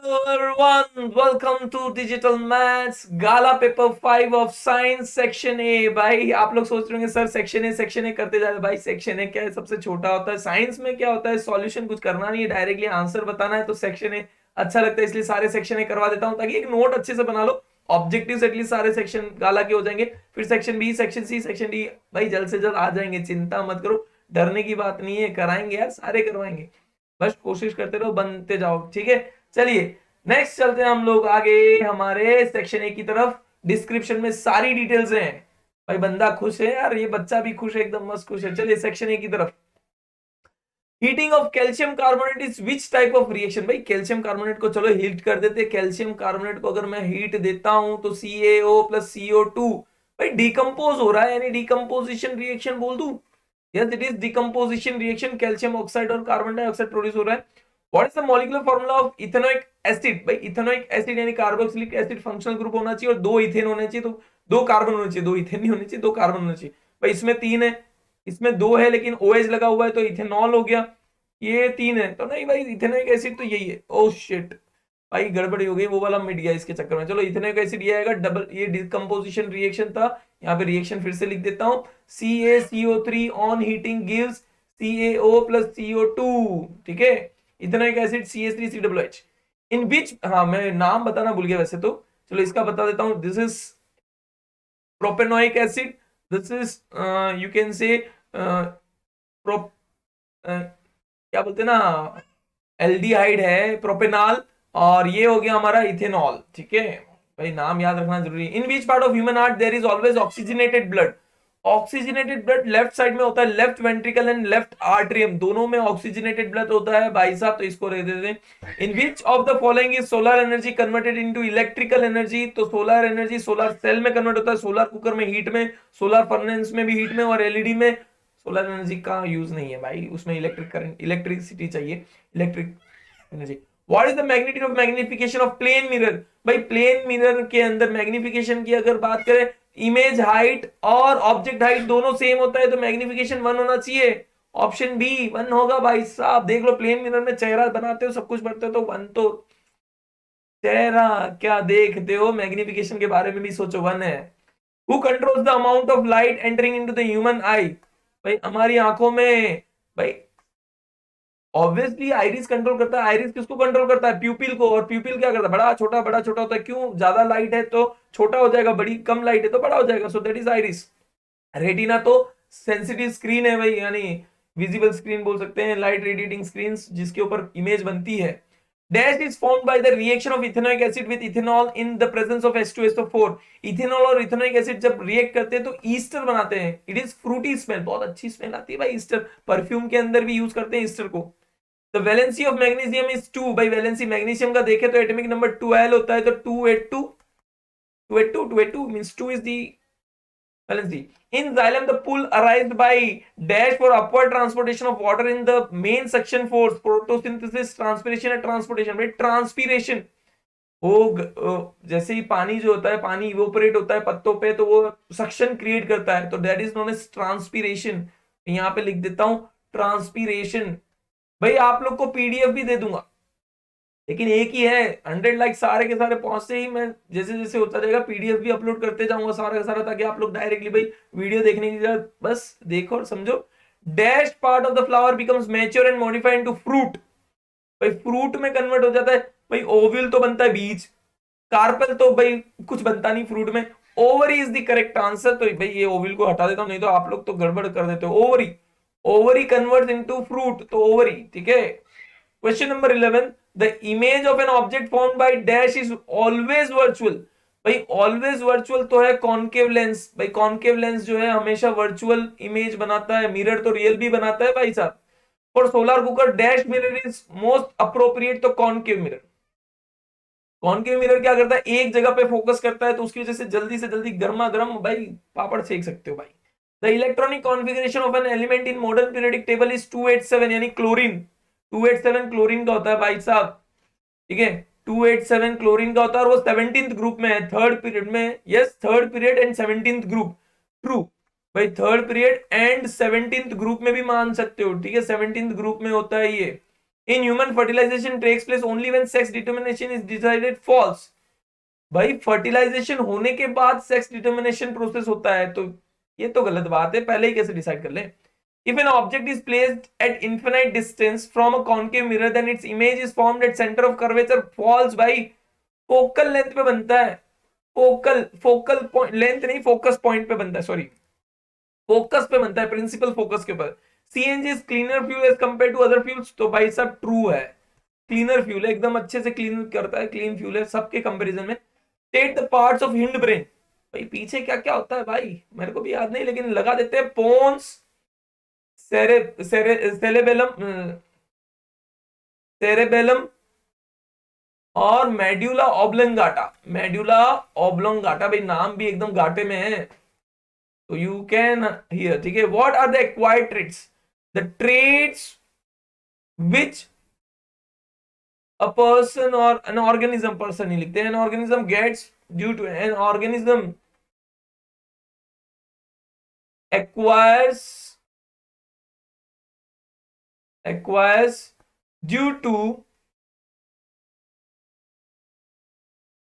Hello everyone, welcome to Digital Maths gala paper 5 of science section A. भाई आप लोग सोच रहे होंगे सर सेक्शन ए करते जा रहे। भाई सेक्शन ए क्या है? सबसे छोटा होता है। साइंस में क्या होता है, सॉल्यूशन कुछ करना नहीं है, डायरेक्टली आंसर बताना है। तो सेक्शन ए अच्छा लगता है, इसलिए सारे सेक्शन ए करवा देता हूं ताकि एक नोट अच्छे से बना लो। ऑब्जेक्टिव्स एटलीस्ट सारे सेक्शन गाला के हो जाएंगे। फिर section B, section C, section D भाई जल्द से जल्द आ जाएंगे, चिंता मत करो। डरने की बात नहीं है, कराएंगे यार, सारे करवाएंगे। बस कोशिश करते रहो, बनते जाओ, ठीक है। चलिए नेक्स्ट चलते हैं हम लोग आगे हमारे सेक्शन ए की तरफ। डिस्क्रिप्शन में सारी डिटेल्स हैं। भाई बंदा खुश है यार, ये बच्चा भी खुश है, एकदम मस्त खुश है। चलिए सेक्शन ए की तरफ। Heating of calcium carbonate is which type of reaction? भाई कैल्शियम कार्बोनेट को चलो हीट कर देते। कैल्शियम कार्बोनेट को अगर मैं हीट देता हूं तो CaO प्लस CO2 भाई डिकम्पोज हो रहा है, यानी डिकम्पोजिशन रिएक्शन बोल दूं। Yes it is decomposition reaction. Calcium oxide और कार्बन डाइऑक्साइड प्रोड्यूस हो रहा है। What is the molecular formula of ethanoic acid? भाई इथेनोइक एसिड यानी कार्बोक्सिलिक एसिड फंक्शनल ग्रुप होना चाहिए और दो इथेन होने चाहिए। तो दो कार्बन होने चाहिए, दो इथेन नहीं होने चाहिए, दो कार्बन होने चाहिए। भाई इसमें तीन है, इसमें दो है, लेकिन OH लगा हुआ है तो इथेनॉल हो गया। ये तीन है तो नहीं भाई, इथेनोइक एसिड तो यही है। ओह शिट, भाई गड़बड़ी हो गई, वो वाला मिट गया इसके चक्कर में। चलो इथेनोइक एसिड ये आएगा डबल, ये डिकम्पोजिशन रिएक्शन था। यहाँ पे रिएक्शन फिर से लिख देता हूँ। CaCO3 on heating gives CaO plus CO2, ठीक है। इथेनोइक एसिड CH3COOH इन विच, हाँ मैं नाम बताना भूल गया वैसे तो, चलो इसका बता देता हूँ। This is propanoic acid, this is you can say prop क्या बोलते हैं ना, एल्डिहाइड है प्रोपेनॉल। और ये हो गया हमारा इथेनॉल, ठीक है। भाई नाम याद रखना जरूरी है। In which part of human heart there is always oxygenated blood? Oxygenated blood left side में होता है, left ventricle and left atrium दोनों में ऑक्सीजनेटेड ब्लड होता है भाई साहब, तो इसको रख देते हैं। In which of the following is solar energy converted into electrical energy? तो सोलर एनर्जी सोलर सेल में कन्वर्ट होता है, सोलर कुकर में हीट में, सोलर फर्नेस में भी हीट में, और एलईडी में सोलर एनर्जी का यूज नहीं है भाई, उसमें इलेक्ट्रिक करंट, इलेक्ट्रिसिटी चाहिए, electric energy. What is the magnitude of magnification of plane mirror? भाई प्लेन मिरर के अंदर मैग्निफिकेशन की अगर बात करें, इमेज हाइट और ऑब्जेक्ट हाइट दोनों सेम होता है तो मैग्निफिकेशन 1 होना चाहिए। ऑप्शन बी 1 होगा भाई साहब। देख लो प्लेन मिरर में चेहरा बनाते हो, सब कुछ करते हो तो 1 तो चेहरा क्या देखते हो, मैग्निफिकेशन के बारे में भी सोचो, 1 है। Who controls the amount of light entering into the human आई? भाई हमारी आंखों में, भाई ऑब्वियसली आइरिस कंट्रोल करता है। आइरिस किसको कंट्रोल करता है? प्यूपिल को। और प्यूपिल क्या करता है? बड़ा छोटा होता है। क्यों? ज्यादा लाइट है तो छोटा हो जाएगा, बड़ी कम लाइट है तो बड़ा हो जाएगा, so that is iris. Retina तो सेंसिटिव स्क्रीन है भाई, यानी विजिबल स्क्रीन बोल सकते हैं, लाइट रेडिएटिंग स्क्रीन जिसके ऊपर इमेज बनती है। Dash is formed by the reaction of ethanoic acid with ethanol in the presence of H2SO4। Ethanol और इथेनोइक एसिड जब रिएक्ट करते हैं तो ईस्टर बनाते हैं। इट इज फ्रूटी स्मेल, बहुत अच्छी स्मेल आती है भाई ईस्टर। परफ्यूम के अंदर भी यूज करते हैं ईस्टर को। The valency of magnesium is 2। भाई वैलेंसी मैग्नीशियम का देखे तो एटॉमिक नंबर 12 होता है, तो 282, 282 means 2 is the valency. In xylem, the pull arised by dash for upward transportation of water in the main suction force, photosynthesis, transpiration and transportation. भाई transpiration वो जैसे ही पानी जो होता है, पानी इवोपरेट होता है पत्तों पे तो वो सक्शन क्रिएट करता है, तो that is known as transpiration. यहाँ पे लिख देता हूं ट्रांसपीरेशन। भाई आप लोग को PDF भी दे दूंगा, लेकिन एक ही है 100 लाइक सारे के सारे पहुंचते ही मैं जैसे जैसे होता जाएगा PDF भी अपलोड करते जाऊंगा सारा का सारा, ताकि आप लोग डायरेक्टली भाई वीडियो देखने की जरूरत, बस देखो और समझो। Dash part of the flower becomes mature and modified into fruit? भाई फ्रूट में कन्वर्ट हो जाता है। भाई ओव्यूल तो बनता है बीज, कार्पल तो भाई कुछ बनता नहीं फ्रूट में। Ovary is the correct answer. तो भाई ये ओव्यूल को हटा देता हूं, नहीं तो आप लोग तो गड़बड़ कर देते हो। Ovary, ovary convert into fruit, तो ओवरी, ठीक है। Question number 11, the image of an object formed by dash is always virtual? भाई ऑलवेज वर्चुअल तो है कॉनकेव लेंस। भाई कॉनकेव लेंस जो है हमेशा वर्चुअल इमेज बनाता है। मिरर तो रियल भी बनाता है भाई साहब। For solar cooker dash mirror is most appropriate, तो कॉनकेव मिरर। कॉनकेव मिरर क्या करता है, एक जगह पे फोकस करता है, तो उसकी वजह से जल्दी गर्मा गर्म भाई पापड़ सेक सकते हो भाई। The electronic configuration of an element in modern periodic table is 287, यानी क्लोरीन। 287 क्लोरीन का होता है भाई साहब, ठीक है। 287 क्लोरीन का होता है और वो 17th ग्रुप में है, थर्ड पीरियड में। Yes, third period and 17th group, true. भाई third period and 17th group में भी मान सकते हो, ठीक है। 17th ग्रुप में होता है ये, in human fertilization takes place only when sex determination is decided false. भाई फर्टिलाइजेशन होने के बाद सेक्स डिटर्मिनेशन प्रोसेस होता है, तो ये तो गलत बात है, पहले ही कैसे डिसाइड कर ले। If an object is placed at infinite distance from a concave mirror, then its image is formed at center of curvature. False भाई, फोकल लेंथ पे बनता है, फोकल पॉइंट लेंथ नहीं, फोकस पॉइंट पे बनता है, सॉरी फोकस पे बनता है, प्रिंसिपल फोकस के ऊपर। CNG is cleaner fuel as compared to other fuels, तो भाई सब ट्रू है, क्लीनर फ्यूल है, एकदम अच्छे से क्लीन करता है, क्लीन फ्यूल है सबके कंपैरिजन में। State the parts of hind brain, भाई पीछे क्या क्या होता है भाई, मेरे को भी याद नहीं, लेकिन लगा देते हैं, पोन्स, सेरेबेलम, सेरेबेलम और मेड्यूला ऑब्लंगाटा। मेड्यूला ऑब्लंगाटा भाई नाम भी एकदम घाटे में है, तो यू कैन हियर, ठीक है। What are the acquired traits, the traits which a person or an organism, person नहीं लिखते, an organism gets due to an organism acquires due to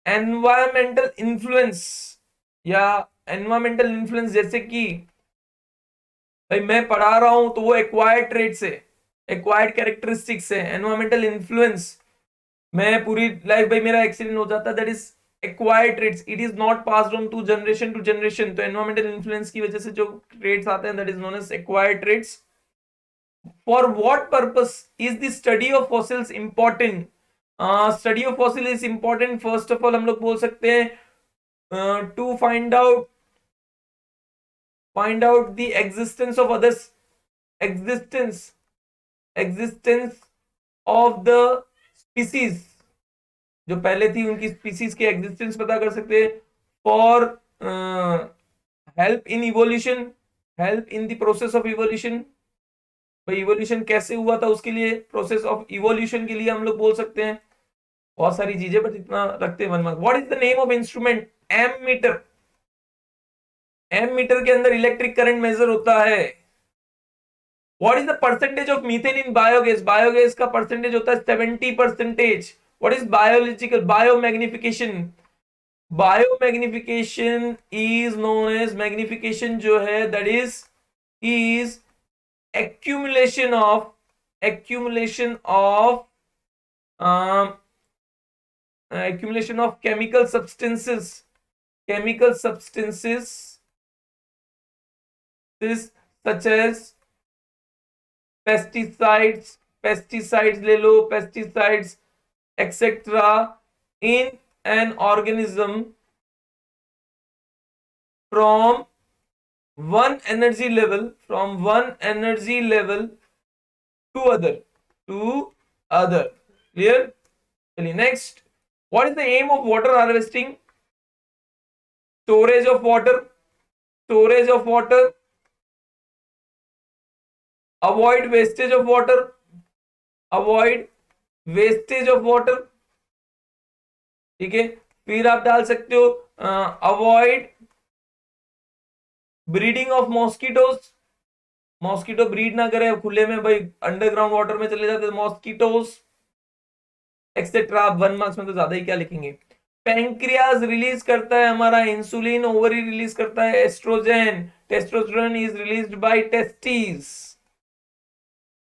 environmental influence, या एनवायरमेंटल इन्फ्लुएंस, जैसे कि भाई मैं पढ़ा रहा हूं तो वो एक्वायर्ड ट्रेट्स है, एक्वायर्ड कैरेक्टरिस्टिक्स है, एनवायरमेंटल इन्फ्लुएंस, मैं पूरी लाइफ भाई मेरा एक्सीडेंट हो जाता, that is acquired traits, it is not passed on to generation, तो एनवायरमेंटल इन्फ्लुएंस की वजह से जो ट्रेट्स आते हैं that is known as acquired traits. For what purpose is the study of fossils important, study of fossil is important, first of all हम लोग बोल सकते हैं to find out the existence of others, existence of the species, जो पहले थी उनकी species की एग्जिस्टेंस पता कर सकते हैं। For help in evolution, help in the process of evolution, भाई इवोल्यूशन कैसे हुआ था उसके लिए, प्रोसेस ऑफ इवोल्यूशन के लिए हम लोग बोल सकते हैं, बहुत सारी चीजें, बट इतना रखते हैं 1 mark. What is the name of instrument, ammeter, ammeter के अंदर इलेक्ट्रिक करंट मेजर होता है। What is the percentage of methane in biogas, biogas का परसेंटेज होता है 70%। What is biological biomagnification, biomagnification is known as, magnification जो है that is accumulation of chemical substances such as pesticides ले लो, pesticides etc in an organism from one energy level to other, clear। चलिए next, what is the aim of water harvesting, storage of water, avoid wastage of water, ठीक है। फिर आप डाल सकते हो avoid breeding of mosquitoes, mosquito breed ना करे खुले में, भाई अंडरग्राउंड वाटर में चले जाते मॉस्किटोज एक्सेट्रा। आप 1 मार्क्स में तो ज्यादा ही क्या लिखेंगे। पैंक्रियाज रिलीज करता है हमारा इंसुलिन, ओवरी रिलीज करता है estrogen, testosterone is released by testis.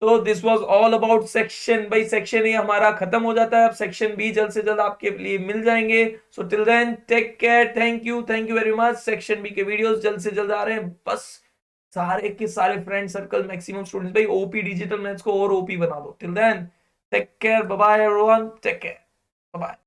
तो this was all about section, भाई सेक्शन ए हमारा खत्म हो जाता है, अब सेक्शन बी जल्द से जल्द आपके लिए मिल जाएंगे। So till then take care, thank you very much. Section B के वीडियोस जल्द से जल्द आ रहे हैं, बस सारे के सारे फ्रेंड सर्कल मैक्सिमम स्टूडेंट्स भाई ओपी डिजिटल मैथ्स को और ओपी बना दो। Till then take care, bye bye everyone, take care, bye bye.